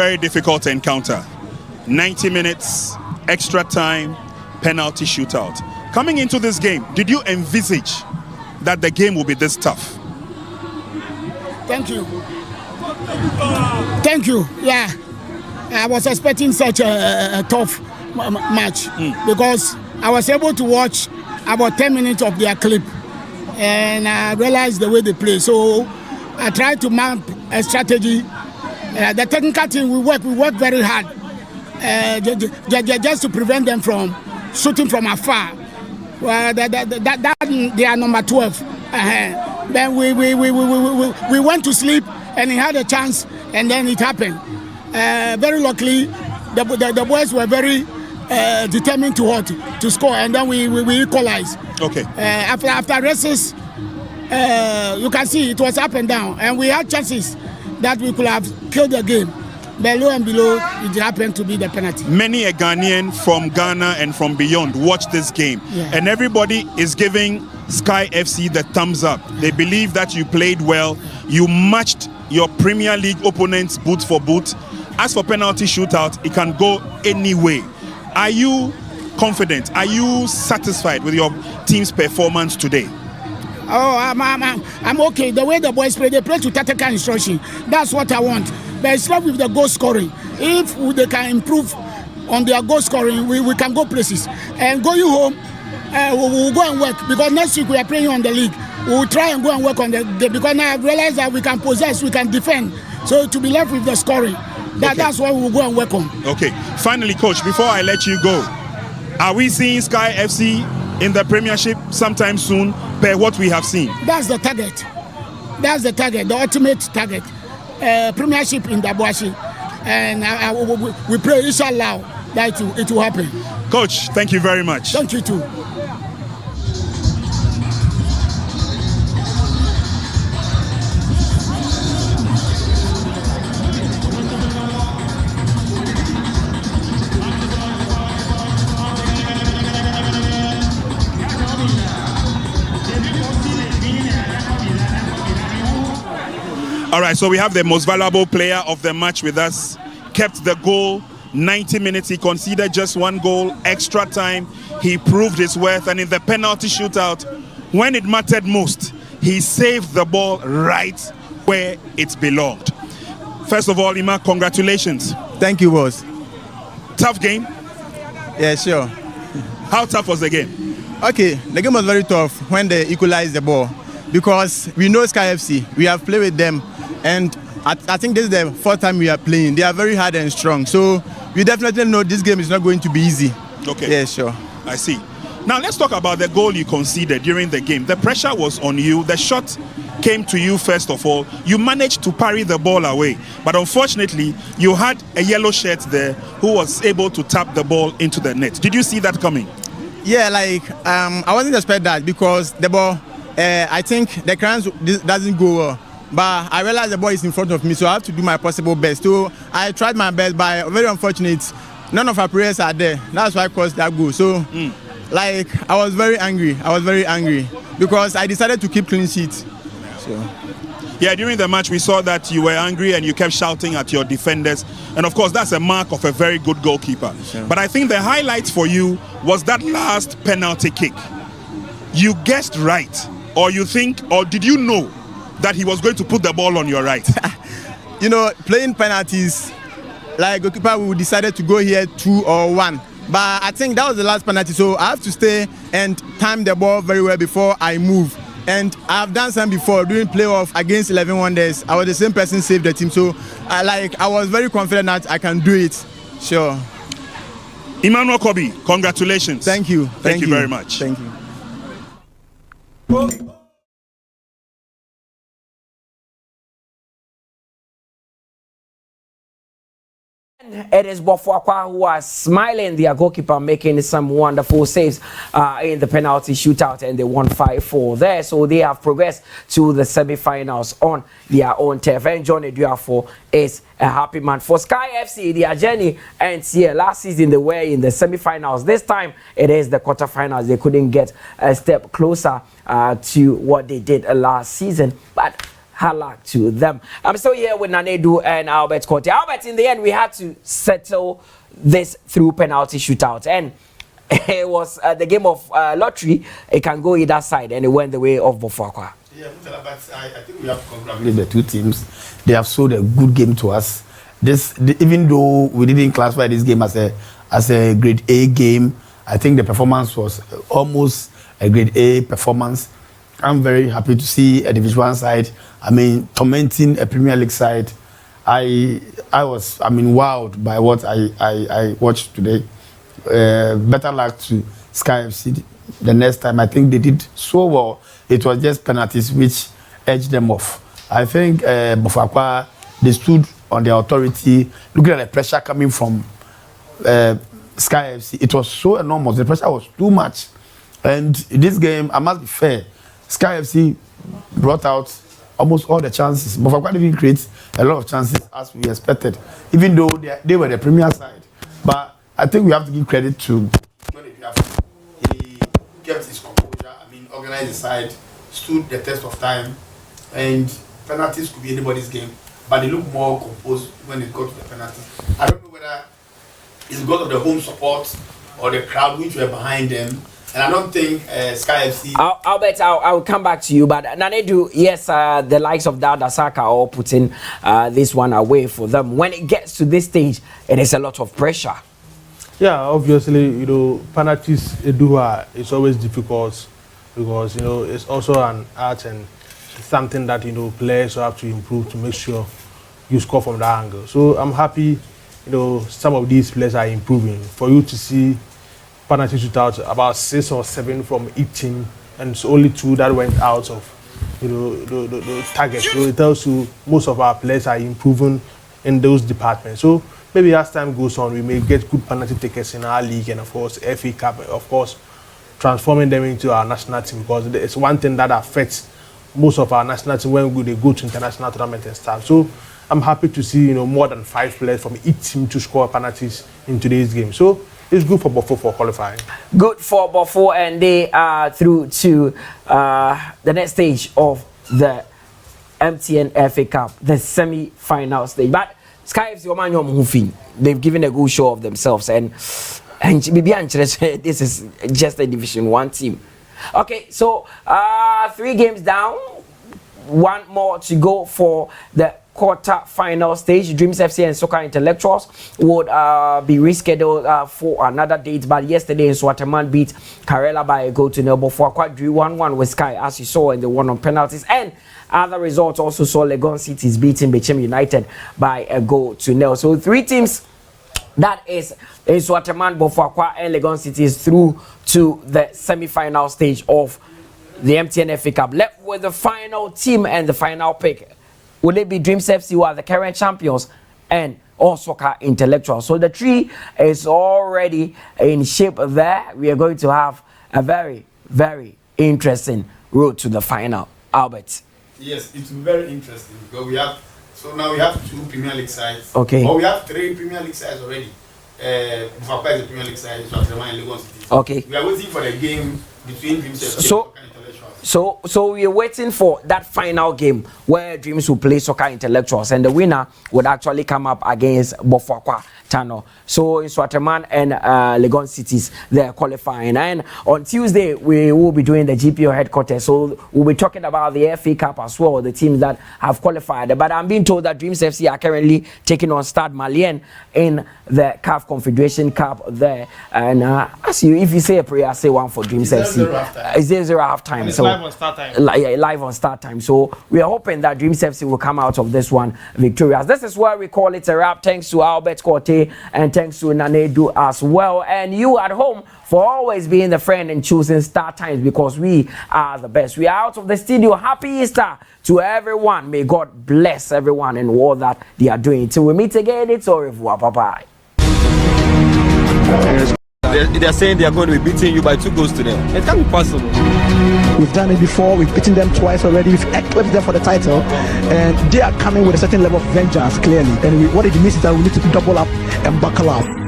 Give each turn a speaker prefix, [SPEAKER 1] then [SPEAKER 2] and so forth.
[SPEAKER 1] very difficult encounter. 90 minutes, extra time, penalty shootout. Coming into this game, did you envisage that the game will be this tough?
[SPEAKER 2] Thank you. Thank you. Yeah, I was expecting such a tough match because I was able to watch about 10 minutes of their clip and I realized the way they play. So I tried to mount a strategy. The technical team, we work very hard just to prevent them from shooting from afar. They are number 12. Then we went to sleep and he had a chance and then it happened. Very luckily, the boys were very determined to score and then we equalized.
[SPEAKER 1] Okay.
[SPEAKER 2] After races, you can see it was up and down and we had chances that we could have killed the game. But lo and below, it happened to be the penalty.
[SPEAKER 1] Many a Ghanaian from Ghana and from beyond watched this game, and everybody is giving Skyy FC the thumbs up. They believe that you played well, you matched your Premier League opponents boot for boot. As for penalty shootout, it can go any way. Are you confident? Are you satisfied with your team's performance today?
[SPEAKER 2] Oh, I'm okay. The way the boys play, they play to tactical instruction. That's what I want. But it's not with the goal scoring. If they can improve on their goal scoring, we can go places. And going home, we'll go and work. Because next week we are playing on the league. We'll try and go and work on the game. Because now I've realized that we can possess, we can defend. So to be left with the scoring, that's what we'll go and work on. Okay.
[SPEAKER 1] Finally, coach, before I let you go, are we seeing Skyy FC in the Premiership sometime soon, per what we have seen?
[SPEAKER 2] That's the target. That's the target, the ultimate target. Premiership in Dabuashi. And we pray, inshallah, that it will happen.
[SPEAKER 1] Coach, thank you very much.
[SPEAKER 2] Thank you too.
[SPEAKER 1] All right, so we have the most valuable player of the match with us. Kept the goal, 90 minutes. He conceded just one goal, extra time. He proved his worth. And in the penalty shootout, when it mattered most, he saved the ball right where it belonged. First of all, Ima, congratulations.
[SPEAKER 3] Thank you, boss.
[SPEAKER 1] Tough game?
[SPEAKER 3] Yeah, sure.
[SPEAKER 1] How tough was the game?
[SPEAKER 3] Okay, the game was very tough when they equalized the ball. Because we know Skyy FC, we have played with them. And I think this is the fourth time we are playing. They are very hard and strong. So we definitely know this game is not going to be easy.
[SPEAKER 1] Okay.
[SPEAKER 3] Yeah, sure.
[SPEAKER 1] I see. Now let's talk about the goal you conceded during the game. The pressure was on you. The shot came to you first of all. You managed to parry the ball away. But unfortunately, you had a yellow shirt there who was able to tap the ball into the net. Did you see that coming?
[SPEAKER 3] Yeah, I wasn't expect that because the ball, I think the clearance doesn't go well. But I realized the ball is in front of me, so I have to do my possible best. So I tried my best, but very unfortunate, none of our players are there. That's why I caused that goal. So, I was very angry. I was very angry because I decided to keep clean sheet. So.
[SPEAKER 1] Yeah, during the match, we saw that you were angry and you kept shouting at your defenders. And of course, that's a mark of a very good goalkeeper. Sure. But I think the highlight for you was that last penalty kick. You guessed right, or you think, or did you know that he was going to put the ball on your right?
[SPEAKER 3] You know, playing penalties, goalkeeper, we decided to go here 2 or 1. But I think that was the last penalty, so I have to stay and time the ball very well before I move. And I've done some before during playoff against 11 Wonders. I was the same person saved the team, so I was very confident that I can do it. Sure.
[SPEAKER 1] Emmanuel Kobe, congratulations.
[SPEAKER 3] Thank you.
[SPEAKER 1] Thank you very much.
[SPEAKER 3] Thank you.
[SPEAKER 4] It is Bofoakwa who are smiling, their goalkeeper making some wonderful saves in the penalty shootout, and they won 5-4 there. So they have progressed to the semi-finals on their own turf. And Johnny Duafo is a happy man. For Skyy FC, their journey ends here. Last season they were in the semi-finals. This time it is the quarterfinals. They couldn't get a step closer to what they did last season. But Hard to them. I'm still here with Nanedu and Albert Korte. Albert, in the end, we had to settle this through penalty shootout. And it was the game of lottery. It can go either side, and it went the way of Bofoakwa.
[SPEAKER 5] Yeah, but I think we have to congratulate the two teams. They have showed a good game to us. Even though we didn't classify this game as a grade A game, I think the performance was almost a grade A performance. I'm very happy to see a Division 1 side. I mean, tormenting a Premier League side. I was wowed by what I watched today. Better luck to Skyy FC the next time. I think they did so well. It was just penalties which edged them off. I think Bofoakwa, they stood on their authority, looking at the pressure coming from Skyy FC. It was so enormous. The pressure was too much. And in this game, I must be fair, Skyy FC brought out almost all the chances. Bofoakwa didn't create a lot of chances as we expected, even though they were the premier side. But I think we have to give credit to he kept his composure. I mean, organized the side, stood the test of time, and penalties could be anybody's game. But they look more composed when it got to the penalties. I don't know whether it's because of the home support or the crowd which were behind them. And I don't think Skyy FC...
[SPEAKER 4] Albert, I'll come back to you. But Nanedu, yes, the likes of Dada Saka are all putting this one away for them. When it gets to this stage, it is a lot of pressure.
[SPEAKER 6] Yeah, obviously, penalties, it's always difficult because, it's also an art and something that, players have to improve to make sure you score from that angle. So I'm happy, some of these players are improving. For you to see penalty shootout about 6 or 7 from each team, and it's only 2 that went out of the target. So it tells you most of our players are improving in those departments. So maybe as time goes on, we may get good penalty takers in our league and of course FA Cup, of course transforming them into our national team, because it's one thing that affects most of our national team when they go to international tournament and stuff. So I'm happy to see more than 5 players from each team to score penalties in today's game. So it's good for Bofo for qualifying. Good for
[SPEAKER 4] Bofo, and they are through to the next stage of the MTN FA Cup, the semi-final stage. But Skyy FC, they've given a good show of themselves, and this is just a Division 1 team. Okay, so 3 games down, 1 more to go for the quarter-final stage. Dreams FC and Soccer Intellectuals would be rescheduled for another date, but yesterday Swaterman beat Karela by a goal to nil. Bofoakwa drew 1-1 with Skyy, as you saw, and they won on penalties. And other results also saw Legon Cities beating Bechem United by a goal to nil. So 3 teams, that is Swaterman, Bofoakwa, and Legon Cities, through to the semi-final stage of the MTN FA Cup. Left with the final team and the final pick. Will it be Dreams FC, who are the current champions, and all Soccer Intellectuals? So the tree is already in shape there. We are going to have a very, very interesting road to the final. Albert.
[SPEAKER 5] Yes, it will be very interesting because now we have 2 Premier League sides.
[SPEAKER 4] Okay.
[SPEAKER 5] Or we have 3 Premier League sides already. Bofoakwa is the Premier League side, so and Legon City.
[SPEAKER 4] Okay.
[SPEAKER 5] We are waiting for the game between Dreams FC and Soccer Intellectuals.
[SPEAKER 4] So we are waiting for that final game where Dreams will play Soccer Intellectuals, and the winner would actually come up against Bofoakwa, Tano. So in Swaterman and Legon Cities, they're qualifying. And on Tuesday, we will be doing the GPO headquarters. So we'll be talking about the FA Cup as well, the teams that have qualified. But I'm being told that Dreams FC are currently taking on Stade Malien in the CAF Confederation Cup there. And if you say a prayer, say one for Dreams FC. It's 0-0 half time. So
[SPEAKER 6] live on start time.
[SPEAKER 4] Live on start time. So we are hoping that Dreams FC will come out of this one victorious. This is where we call it a wrap. Thanks to Albert Korte and thanks to Nanedu as well. And you at home for always being the friend and choosing Star Times, because we are the best. We are out of the studio. Happy Easter to everyone. May God bless everyone and all that they are doing. Till we meet again, it's au revoir. Bye-bye.
[SPEAKER 7] They're saying they are going to be beating you by 2 goals to them. It can't be possible.
[SPEAKER 8] We've done it before. We've beaten them twice already. We've equipped them for the title, and they are coming with a certain level of vengeance, clearly. And what it means is that we need to double up and buckle up.